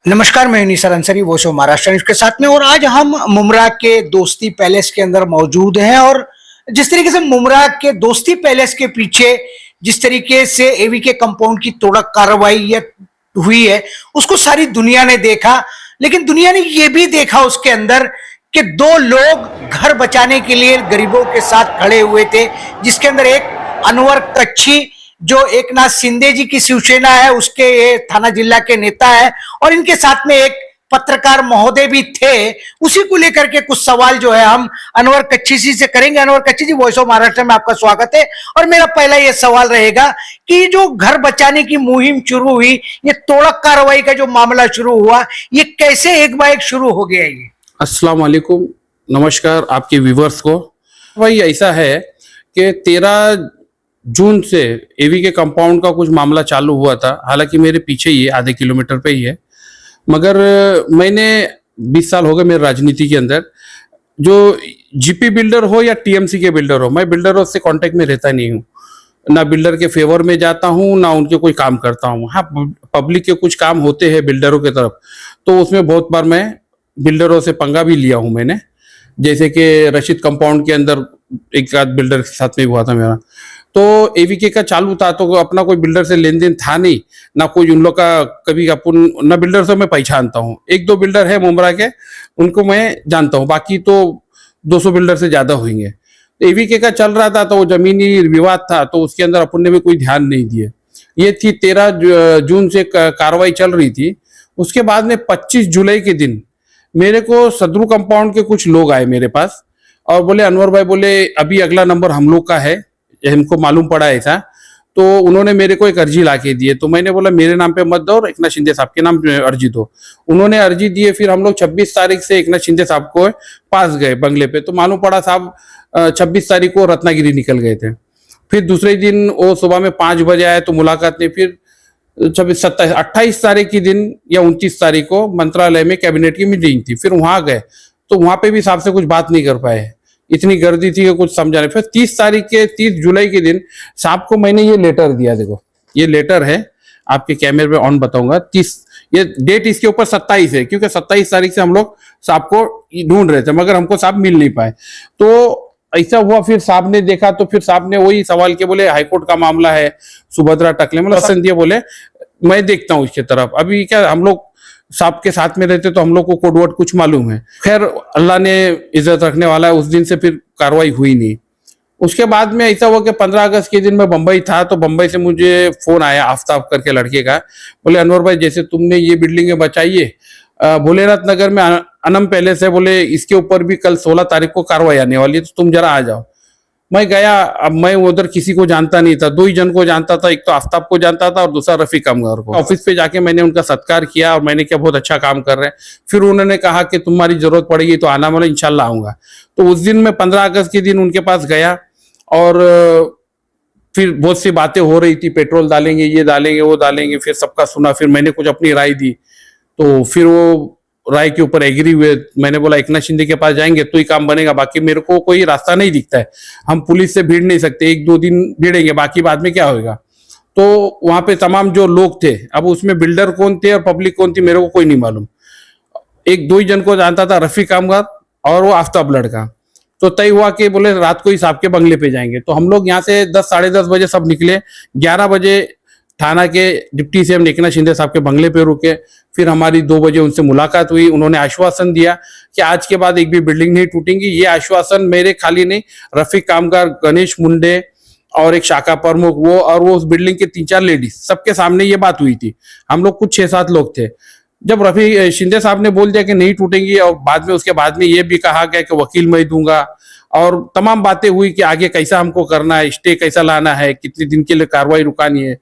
नमस्कार, मैं Nisar Ansari, voice of Maharashtra news के साथ में। और आज हम मुमरा के दोस्ती पैलेस के अंदर मौजूद हैं और जिस तरीके से मुमरा के दोस्ती पैलेस के पीछे जिस तरीके से एवी के कंपाउंड की तोड़क कार्रवाई हुई है उसको सारी दुनिया ने देखा, लेकिन दुनिया ने यह भी देखा उसके अंदर कि दो लोग घर बचाने के लिए गरीबों के साथ खड़े हुए थे, जिसके अंदर एक अनवर कच्छी जो एकनाथ शिंदे जी की शिवसेना है उसके ये थाना जिला के नेता है, और इनके साथ में एक पत्रकार महोदय भी थे। उसी को लेकर के कुछ सवाल जो है हम अनवर कच्छी जी से करेंगे। अनवर कच्छी जी, वॉइस ऑफ महाराष्ट्र में आपका स्वागत है। और मेरा पहला ये सवाल रहेगा कि जो घर बचाने की मुहिम शुरू हुई, ये तोड़क कार्रवाई का जो मामला शुरू हुआ, ये कैसे एक बार एक शुरू हो गया? ये अस्सलाम वालेकुम, नमस्कार आपके व्यूवर्स को। भाई ऐसा है कि 13 जून से एवी के कंपाउंड का कुछ मामला चालू हुआ था। हालांकि मेरे पीछे ही है, आधे किलोमीटर पे ही है, मगर मैंने 20 साल हो गए मेरे राजनीति के अंदर। जो जीपी बिल्डर हो या टीएमसी के बिल्डर हो, मैं बिल्डरों से कांटेक्ट में रहता नहीं हूँ, ना बिल्डर के फेवर में जाता हूँ ना उनके कोई काम करता हूँ। हाँ, पब्लिक के कुछ काम होते हैं बिल्डरों की तरफ, तो उसमें बहुत बार मैं बिल्डरों से पंगा भी लिया हूँ मैंने। जैसे कि रशीद कंपाउंड के अंदर एक आध बिल्डर के साथ में हुआ था मेरा, तो एवीके का चालू था, तो अपना कोई बिल्डर से लेन देन था नहीं, ना कोई उन लोग का कभी अपन ना बिल्डर से मैं पहचानता हूँ। एक दो बिल्डर है मुमरा के, उनको मैं जानता हूँ, बाकी तो 200 बिल्डर से ज्यादा होंगे। एवीके का चल रहा था, तो वो जमीनी विवाद था, तो उसके अंदर अपन ने भी कोई ध्यान नहीं दिए। ये थी 13 जून से कार्रवाई चल रही थी। उसके बाद में 25 जुलाई के दिन मेरे को सदरू कंपाउंड के कुछ लोग आए मेरे पास और बोले, अनवर भाई, बोले अभी अगला नंबर हम लोग का है, हमको मालूम पड़ा ऐसा। तो उन्होंने मेरे को एक अर्जी ला के दिए, तो मैंने बोला मेरे नाम पे मत दो, एकनाथ शिंदे साहब के नाम पे अर्जी दो। उन्होंने अर्जी दिए। फिर हम लोग 26 तारीख से एकनाथ शिंदे साहब को पास गए बंगले पे, तो मालूम पड़ा साहब 26 तारीख को रत्नागिरी निकल गए थे। फिर दूसरे दिन वो सुबह में 5 बजे आए, तो मुलाकात नहीं। फिर 26, 27, 28 तारीख के दिन या 29 तारीख को मंत्रालय में कैबिनेट की मीटिंग थी। फिर वहां गए, तो वहां पे भी साहब से कुछ बात नहीं कर पाए, इतनी गर्दी थी कि कुछ समझा नहीं। फिर 30 जुलाई के दिन साहब को मैंने ये लेटर दिया। देखो, ये लेटर है, आपके कैमरे पे ऑन बताऊंगा। 30, ये डेट इसके ऊपर 27 है, क्योंकि 27 तारीख से हम लोग साहब को ढूंढ रहे थे, मगर हमको साहब मिल नहीं पाए। तो ऐसा हुआ, फिर साहब ने देखा, तो फिर साहब ने वही सवाल के बोले हाईकोर्ट का मामला है, सुभद्रा टकले, मतलब पसंद दिए, बोले मैं देखता हूँ इसके तरफ। अभी क्या, हम लोग साहब के साथ में रहते तो हम लोग को कोड वर्ड कुछ मालूम है। खैर, अल्लाह ने इज्जत रखने वाला है। उस दिन से फिर कार्रवाई हुई नहीं। उसके बाद में ऐसा हुआ कि 15 अगस्त के दिन मैं बंबई था, तो बंबई से मुझे फोन आया आफ्ताब करके लड़के का। बोले, अनवर भाई, जैसे तुमने ये बिल्डिंग बचाइए, भोलेनाथ नगर में अनम पैलेस है, बोले इसके ऊपर भी कल 16 तारीख को कार्रवाई आने वाली है, तो तुम जरा आ जाओ। मैं गया। अब मैं उधर किसी को जानता नहीं था, 2 ही जन को जानता था, एक तो आफ्ताब को जानता था और दूसरा रफीक अमगर को। ऑफिस पे जाके मैंने उनका सत्कार किया और मैंने क्या बहुत अच्छा काम कर रहे हैं। फिर उन्होंने कहा कि तुम्हारी जरूरत पड़ेगी तो आना, बोला इंशाल्लाह आऊंगा। तो उस दिन मैं 15 अगस्त के दिन उनके पास गया और फिर बहुत सी बातें हो रही थी, पेट्रोल डालेंगे, ये डालेंगे, वो डालेंगे। फिर सबका सुना, फिर मैंने कुछ अपनी राय दी, तो फिर वो राय के ऊपर एग्री हुए। मैंने बोला एकनाथ शिंदे के पास जाएंगे तो ही काम बनेगा, बाकी मेरे को कोई रास्ता नहीं दिखता है। हम पुलिस से भीड़ नहीं सकते, 1-2 दिन भीड़ेंगे, बाकी बाद में क्या होगा। तो वहां पे तमाम जो लोग थे, अब उसमें बिल्डर कौन थे और पब्लिक कौन थी मेरे को कोई नहीं मालूम। 1-2 ही जन को जानता था, रफीक कामगार और वो आफ्ताब लड़का। तो तय हुआ कि बोले रात को ही साहब के बंगले पे जाएंगे। तो हम लोग यहाँ से 10, साढ़े 10 बजे सब निकले। 11 बजे थाना के डिप्टी सीएम एकनाथ शिंदे साहब के बंगले पे रुके। फिर हमारी 2 बजे उनसे मुलाकात हुई। उन्होंने आश्वासन दिया कि आज के बाद एक भी बिल्डिंग नहीं टूटेंगी। ये आश्वासन मेरे खाली नहीं, रफीक कामगार, गणेश मुंडे और एक शाखा प्रमुख, वो और वो उस बिल्डिंग के 3-4 लेडीज, सबके सामने ये बात हुई थी। हम लोग कुछ 6-7 लोग थे। जब रफी शिंदे साहब ने बोल दिया कि नहीं टूटेंगी, और बाद में उसके बाद में ये भी कहा गया कि वकील मैं दूंगा, और तमाम बातें हुई कि आगे कैसा हमको करना है, स्टे कैसा लाना है, कितने दिन के लिए कार्रवाई रुकानी है।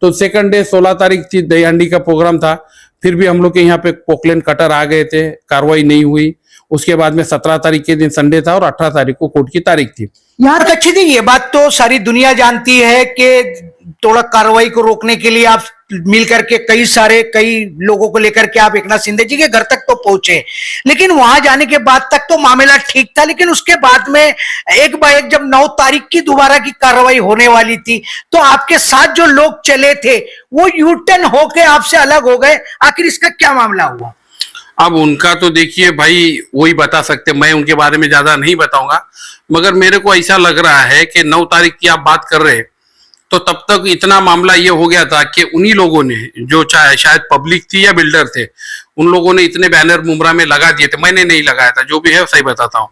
तो सेकंड डे 16 तारीख थी, दहीहांडी का प्रोग्राम था। फिर भी हम लोग के यहाँ पे पोकलेन कटर आ गए थे, कार्रवाई नहीं हुई। उसके बाद में 17 तारीख के दिन संडे था और 18 तारीख को कोर्ट की तारीख थी। यहाँ तक अच्छी थी, ये बात तो सारी दुनिया जानती है कि थोड़ा कार्रवाई को रोकने के लिए आप मिल करके कई लोगों को लेकर के आप एकनाथ शिंदे जी के घर तक तो पहुंचे, लेकिन वहां जाने के बाद तक तो मामला ठीक था, लेकिन उसके बाद में एक बार एक जब 9 तारीख की दोबारा की कार्रवाई होने वाली थी तो आपके साथ जो लोग चले थे वो यू टर्न होके आपसे अलग हो गए। आखिर इसका क्या मामला हुआ? अब उनका तो देखिए भाई वही बता सकते, मैं उनके बारे में ज्यादा नहीं बताऊंगा, मगर मेरे को ऐसा लग रहा है कि 9 तारीख की आप बात कर रहे हैं तो तब तक इतना मामला ये हो गया था कि उन्हीं लोगों ने, जो चाहे शायद पब्लिक थी या बिल्डर थे, उन लोगों ने इतने बैनर मुमरा में लगा दिए थे, मैंने नहीं लगाया था, जो भी है सही बताता हूँ,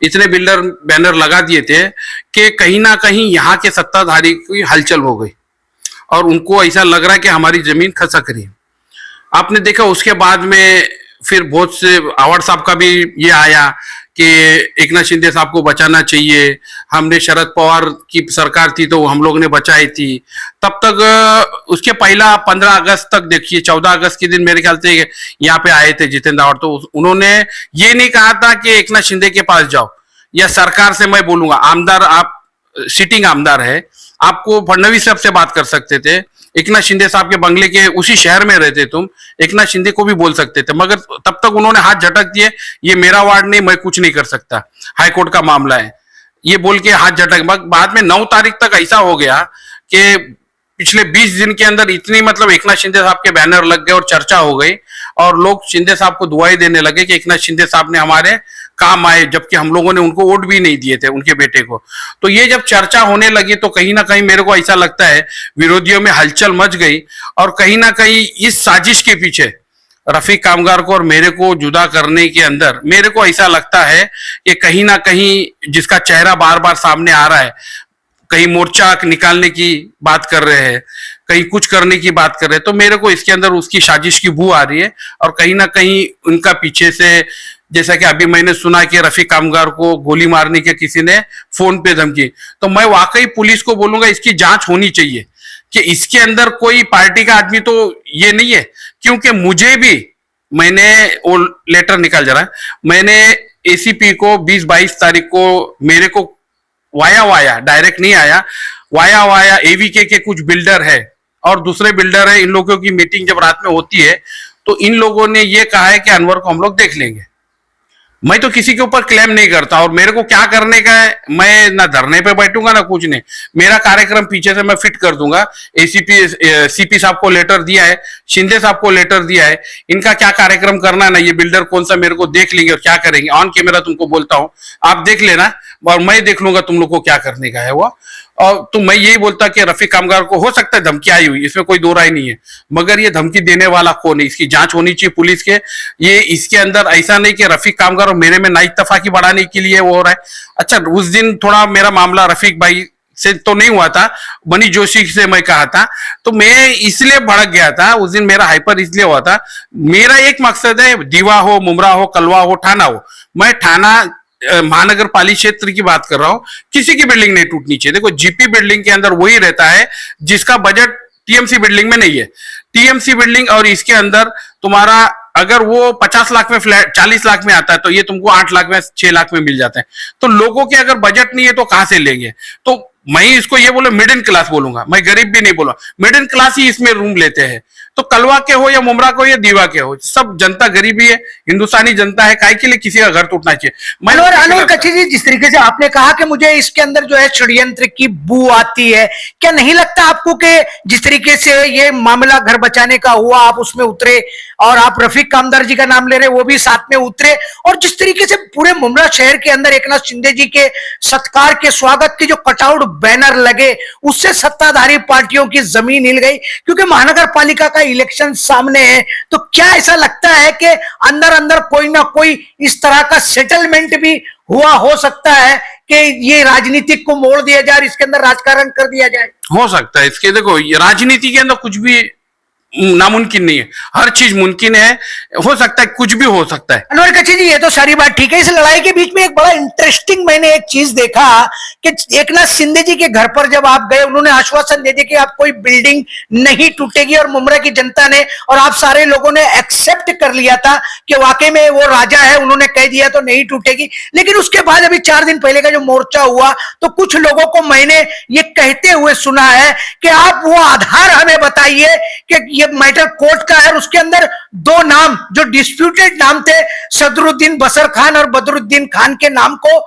इतने बिल्डर बैनर लगा दिए थे कि कहीं ना कहीं यहाँ के सत्ताधारी की हलचल हो गई और उनको ऐसा लग रहा है कि हमारी जमीन खसक रही है। आपने देखा उसके बाद में फिर बहुत से आवाड़ साहब का भी ये आया कि एकनाथ शिंदे साहब को बचाना चाहिए, हमने शरद पवार की सरकार थी तो हम लोग ने बचाई थी। तब तक उसके पहला 15 अगस्त तक देखिए, 14 अगस्त के दिन मेरे ख्याल से यहाँ पे आए थे जितेंद्र आवाड़, तो उन्होंने ये नहीं कहा था कि एकनाथ शिंदे के पास जाओ या सरकार से मैं बोलूंगा, आमदार आप सिटिंग आमदार है, आपको फडणवीस साहब से बात कर सकते थे, एकनाथ शिंदे साहब के बंगले के उसी शहर में रहते तुम, एकनाथ शिंदे को भी बोल सकते थे, मगर तब तक उन्होंने हाथ झटक दिए, ये मेरा वार्ड नहीं, मैं कुछ नहीं कर सकता, हाईकोर्ट का मामला है, ये बोल के हाथ झटक। बाद में 9 तारीख तक ऐसा हो गया कि पिछले 20 दिन के अंदर इतनी मतलब एकनाथ शिंदे साहब के बैनर लग गए और चर्चा हो गई और लोग शिंदे साहब को दुआएं देने लगे कि एकनाथ शिंदे साहब ने हमारे काम आए, जबकि हम लोगों ने उनको वोट भी नहीं दिए थे, उनके बेटे को। तो ये जब चर्चा होने लगी तो कहीं ना कहीं मेरे को ऐसा लगता है विरोधियों में हलचल मच गई और कहीं ना कहीं इस साजिश के पीछे रफीक कामगार को और मेरे को जुदा करने के अंदर मेरे को ऐसा लगता है कि कहीं ना कहीं जिसका चेहरा बार बार सामने आ रहा है, कहीं मोर्चा निकालने की बात कर रहे हैं, कहीं कुछ करने की बात कर रहे हैं, तो मेरे को इसके अंदर उसकी साजिश की बू आ रही है और कहीं ना कहीं उनका पीछे से, जैसा कि अभी मैंने सुना कि रफीक कामगार को गोली मारने के किसी ने फोन पे धमकी, तो मैं वाकई पुलिस को बोलूंगा इसकी जांच होनी चाहिए कि इसके अंदर कोई पार्टी का आदमी तो ये नहीं है, क्योंकि मुझे भी, मैंने वो लेटर निकाल जा रहा है, मैंने एसीपी को 20-22 तारीख को मेरे को वाया डायरेक्ट नहीं आया, वाया एवीके के कुछ बिल्डर है और दूसरे बिल्डर है, इन लोगों की मीटिंग जब रात में होती है तो इन लोगों ने ये कहा है कि अनवर को हम लोग देख लेंगे। मैं तो किसी के ऊपर क्लेम नहीं करता और मेरे को क्या करने का है, मैं ना धरने पे बैठूंगा ना कुछ नहीं, मेरा कार्यक्रम पीछे से मैं फिट कर दूंगा। एसीपी सीपी साहब को लेटर दिया है, शिंदे साहब को लेटर दिया है, इनका क्या कार्यक्रम करना है ना, ये बिल्डर कौन सा मेरे को देख लेंगे और क्या करेंगे, ऑन कैमरा तुमको बोलता हूं, आप देख लेना और मैं देख लूंगा तुम लोग को क्या करने का है वो। और तो मैं यही बोलता कि रफीक कामगार को हो सकता है धमकी आई हुई, इसमें कोई दो राय नहीं है, मगर ये धमकी देने वाला कौन है, इसकी जांच होनी चाहिए पुलिस के। ये इसके अंदर ऐसा नहीं कि रफीक कामगार और मेरे में नाइतफाकी बढ़ाने के लिए वो हो रहा है। अच्छा, उस दिन थोड़ा मेरा मामला रफीक भाई से तो नहीं हुआ था, मनीष जोशी से मैं कहा था, तो मैं इसलिए भड़क गया था उस दिन, मेरा हाइपर इसलिए हुआ था। मेरा एक मकसद है, दीवा हो, मुमरा हो, कलवा हो, ठाना हो, मैं ठाना महानगर पालिका क्षेत्र की बात कर रहा हूं, किसी की बिल्डिंग नहीं टूटनी चाहिए। देखो जीपी बिल्डिंग के अंदर वही रहता है जिसका बजट टीएमसी बिल्डिंग में नहीं है। टीएमसी बिल्डिंग और इसके अंदर तुम्हारा अगर वो 50 लाख में फ्लैट 40 लाख में आता है तो ये तुमको 8 लाख में 6 लाख में मिल जाता है। तो लोगों के अगर बजट नहीं है तो कहां से लेंगे? तो मैं इसको ये बोलूं मिडिल क्लास बोलूंगा, मैं गरीब भी नहीं बोलूंगा, मिडिल क्लास ही इसमें रूम लेते हैं। तो कलवा के हो या मुमरा के हो या दीवा के हो, सब जनता गरीबी है, हिंदुस्तानी जनता है, काय के लिए किसी का घर टूटना चाहिए। अनवर कच्छी जी, जिस तरीके से आपने कहा कि मुझे इसके अंदर जो है षड्यंत्र की बू आती है, क्या नहीं लगता आपको कि जिस तरीके से ये मामला घर बचाने का हुआ, आप उसमें उतरे और आप रफीक कामदार जी का नाम ले रहे, वो भी साथ में उतरे, और जिस तरीके से पूरे मुमरा शहर के अंदर एकनाथ शिंदे जी के सत्कार के स्वागत के जो कटआउट बैनर लगे, उससे सत्ताधारी पार्टियों की जमीन हिल गई, क्योंकि महानगर पालिका का इलेक्शन सामने है। तो क्या ऐसा लगता है कि अंदर अंदर कोई ना कोई इस तरह का सेटलमेंट भी हुआ हो सकता है कि ये राजनीतिक को मोड़ दिया जाए, इसके अंदर राजकारण कर दिया जाए? हो सकता है, इसके देखो राजनीति के अंदर कुछ भी नामुमकिन नहीं है, हर चीज मुमकिन है, हो सकता है, कुछ भी हो सकता है। अनवर कच्छी जी, ये तो सारी बात ठीक है। इस लड़ाई के बीच में एक बड़ा इंटरेस्टिंग मैंने एक चीज देखा कि एकनाथ शिंदे जी के घर पर जब आप गए, उन्होंने आश्वासन दे दिया कि आप कोई बिल्डिंग नहीं टूटेगी, और मुमरा की जनता ने और आप सारे लोगों ने एक्सेप्ट कर लिया था कि वाकई में वो राजा है, उन्होंने कह दिया तो नहीं टूटेगी। लेकिन उसके बाद अभी 4 दिन पहले का जो मोर्चा हुआ, तो कुछ लोगों को मैंने ये कहते हुए सुना है कि आप वो आधार हमें बताइए कि ये मैटर कोर्ट का है, उसके अंदर 2 नाम जो डिस्प्यूटेड नाम थे, सदरुद्दीन बसर खान और बदरुद्दीन खान के नाम को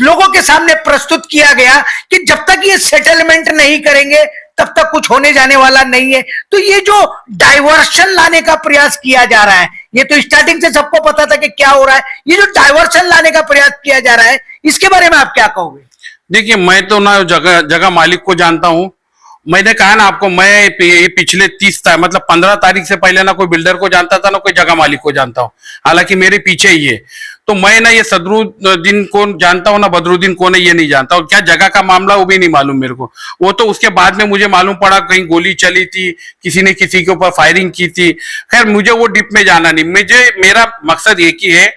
लोगों के सामने प्रस्तुत किया गया कि जब तक ये सेटलमेंट नहीं करेंगे तब तक कुछ होने जाने वाला नहीं है। तो ये जो डाइवर्शन लाने का प्रयास किया जा रहा है, ये तो स्टार्टिंग से सबको पता था कि क्या हो रहा है, ये जो डाइवर्शन लाने का प्रयास किया जा रहा है, इसके बारे में आप क्या कहोगे? देखिए, मैं तो ना जगह मालिक को जानता हूं। मैंने कहा ना आपको, मैं ये पिछले 15 तारीख से पहले ना कोई बिल्डर को जानता था, ना कोई जगह मालिक को जानता हूं, हालांकि मेरे पीछे ही है। तो मैं ना ये सदरुद्दीन को जानता हूं, ना बदरुद्दीन को, ये नहीं जानता हूं। क्या जगह का मामला वो भी नहीं मालूम मेरे को। वो तो उसके बाद में मुझे मालूम पड़ा कहीं गोली चली थी, किसी ने किसी के ऊपर फायरिंग की थी। खैर, मुझे वो डिप में जाना नहीं। मेरा मकसद एक ही है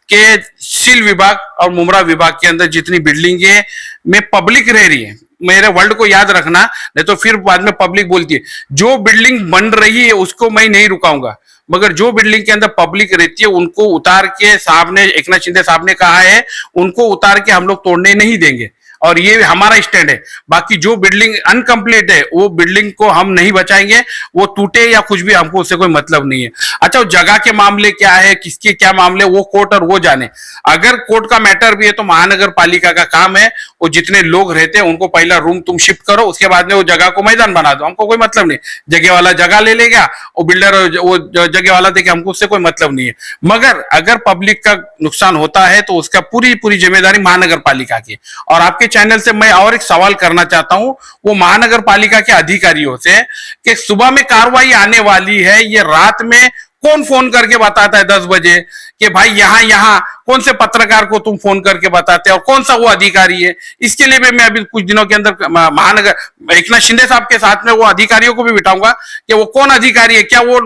कि सिल विभाग और मुमरा विभाग के अंदर जितनी बिल्डिंग है में पब्लिक रह रही है, मेरे वर्ल्ड को याद रखना, नहीं तो फिर बाद में पब्लिक बोलती है। जो बिल्डिंग बन रही है उसको मैं नहीं रुकाऊंगा, मगर जो बिल्डिंग के अंदर पब्लिक रहती है उनको उतार के, साहब ने, एकनाथ शिंदे साहब ने कहा है, उनको उतार के हम लोग तोड़ने नहीं देंगे, और ये हमारा स्टैंड है। बाकी जो बिल्डिंग अनकंप्लीट है वो बिल्डिंग को हम नहीं बचाएंगे, वो टूटे या कुछ भी, हमको उससे कोई मतलब नहीं है। अच्छा, जगह के मामले क्या है, किसके क्या मामले, वो कोर्ट और वो जाने। अगर कोर्ट का मैटर भी है तो महानगर पालिका का काम है, वो जितने लोग रहते हैं उनको पहला रूम तुम शिफ्ट करो, उसके बाद में वो जगह को मैदान बना दो, हमको कोई मतलब नहीं। जगह वाला जगह ले लेगा, वो बिल्डर वो जगह वाला देखे, हमको उससे कोई मतलब नहीं है। मगर अगर पब्लिक का नुकसान होता है तो उसका पूरी जिम्मेदारी महानगर पालिका की। और आपके चैनल से मैं और एक सवाल करना चाहता हूं, वो महानगर पालिका के अधिकारियों से, कि सुबह में कार्रवाई आने वाली है, ये रात में कौन फोन करके बताता है 10 बजे कि भाई यहां कौन से पत्रकार को तुम फोन करके बताते हो, और कौन सा वो अधिकारी है? इसके लिए भी मैं अभी कुछ दिनों के अंदर महानगर एकनाथ शिंदे साहब के साथ में वो अधिकारियों को भी बिठाऊंगा कि वो कौन अधिकारी है, क्या वो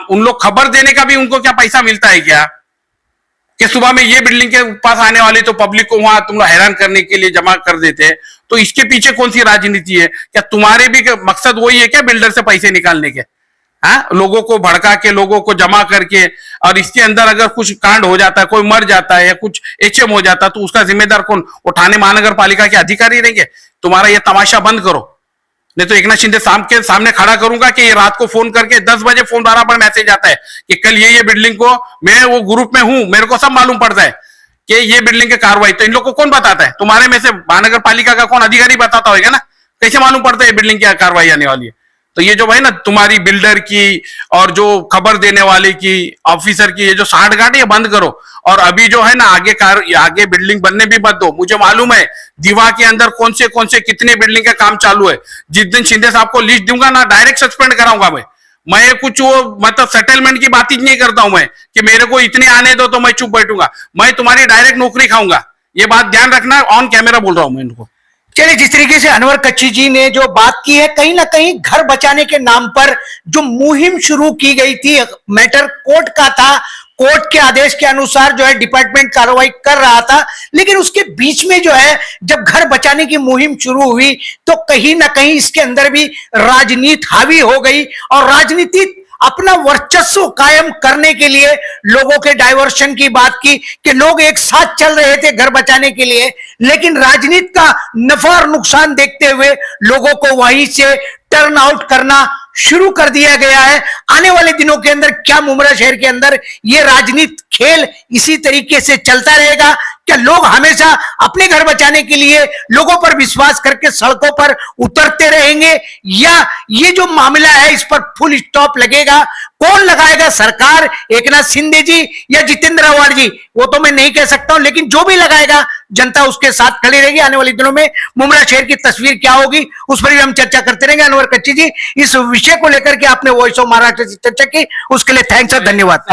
उन लोग खबर देने का भी उनको क्या पैसा मिलता है क्या, कि सुबह में ये बिल्डिंग के पास आने वाली तो पब्लिक को वहां तुम लोग हैरान करने के लिए जमा कर देते हैं। तो इसके पीछे कौन सी राजनीति है? क्या तुम्हारे भी मकसद वही है क्या, बिल्डर से पैसे निकालने के? हाँ, लोगों को भड़का के, लोगों को जमा करके, और इसके अंदर अगर कुछ कांड हो जाता है, कोई मर जाता है या कुछ एचएम हो जाता है, तो उसका जिम्मेदार कौन? उठाने महानगर पालिका के अधिकारी रहेंगे। तुम्हारा ये तमाशा बंद करो, नहीं तो एकनाथ शिंदे साहब के सामने खड़ा करूंगा कि ये रात को फोन करके 10 बजे फोन बराबर मैसेज आता है कि कल ये बिल्डिंग को, मैं वो ग्रुप में हूं, मेरे को सब मालूम पड़ता है कि ये बिल्डिंग की कार्रवाई। तो इन लोग को कौन बताता है? तुम्हारे में से महानगर पालिका का कौन अधिकारी बताता होगा ना? कैसे मालूम पड़ता है बिल्डिंग की कार्रवाई आने वाली है? तो ये जो भाई ना तुम्हारी बिल्डर की और जो खबर देने वाले की, ऑफिसर की, ये जो साठगांठ ये बंद करो। और अभी जो है ना, आगे बिल्डिंग बनने भी मत दो। मुझे मालूम है दीवा के अंदर कौन से कितने बिल्डिंग का काम चालू है। जिस दिन शिंदे साहब को लिस्ट दूंगा ना, डायरेक्ट सस्पेंड कराऊंगा मैं कुछ वो मतलब सेटलमेंट की बात ही नहीं करता हूं मैं कि मेरे को इतने आने दो तो मैं चुप बैठूंगा। मैं तुम्हारी डायरेक्ट नौकरी खाऊंगा, ये बात ध्यान रखना, ऑन कैमरा बोल रहा हूं मैं इनको। चलिए, जिस तरीके से अनवर कच्छी जी ने जो बात की है, कहीं ना कहीं घर बचाने के नाम पर जो मुहिम शुरू की गई थी, मैटर कोर्ट का था, कोर्ट के आदेश के अनुसार जो है डिपार्टमेंट कार्रवाई कर रहा था, लेकिन उसके बीच में जो है जब घर बचाने की मुहिम शुरू हुई तो कहीं ना कहीं इसके अंदर भी राजनीति हावी हो गई, और राजनीति अपना वर्चस्व कायम करने के लिए लोगों के डाइवर्शन की बात की कि लोग एक साथ चल रहे थे घर बचाने के लिए, लेकिन राजनीति का नफा और नुकसान देखते हुए लोगों को वहीं से टर्न आउट करना शुरू कर दिया गया है। आने वाले दिनों के अंदर क्या मुमरा शहर के अंदर ये राजनीति खेल इसी तरीके से चलता रहेगा? क्या लोग हमेशा अपने घर बचाने के लिए लोगों पर विश्वास करके सड़कों पर उतरते रहेंगे, या ये जो मामला है इस पर फुल स्टॉप लगेगा? कौन लगाएगा, सरकार, एकनाथ शिंदे जी या जितेंद्र आव्हाड जी? वो तो मैं नहीं कह सकता हूं, लेकिन जो भी लगाएगा जनता उसके साथ खड़ी रहेगी। आने वाले दिनों में मुमरा शहर की तस्वीर क्या होगी उस पर भी हम चर्चा करते रहेंगे। अनवर कच्छी जी, इस विषय को लेकर के आपने वॉइस ऑफ महाराष्ट्र से चर्चा की, उसके लिए थैंक्स और धन्यवाद।